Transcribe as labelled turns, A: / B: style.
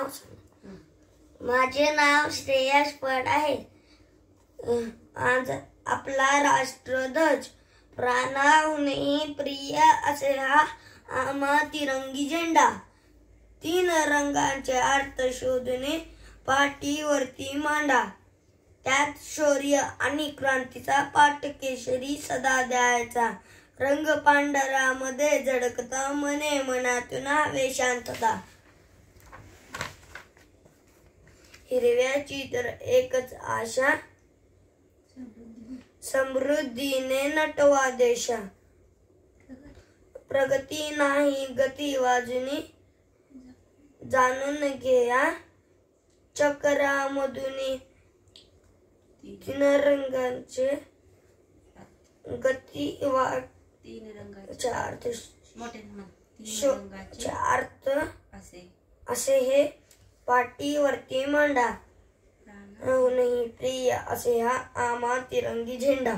A: नाव माझे नाव श्रेयस पड आहे. आज आपला राष्ट्रध्वज प्राणाहूनही प्रिय असे हा आम्हा तिरंगी झेंडा. 3 रंगांचे अर्थ शोधणे पाठीवरती मांडा. त्यात शौर्य आणि क्रांतीचा पाठ केशरी सदा द्यायचा. रंग पांढरामध्ये झळकता मने मनातून हवे शांतता. हिरव्याची तर एकच आशा समृद्धीने नटवा देशा. प्रगती नाही गती वाजनी जाणून घ्या चक्रामधून. 3 रंगांचे गती अर्थ असे हे पाठीवरती मांडा. प्राणाहूनही प्रिय असे हा आम्हा तिरंगी झेंडा.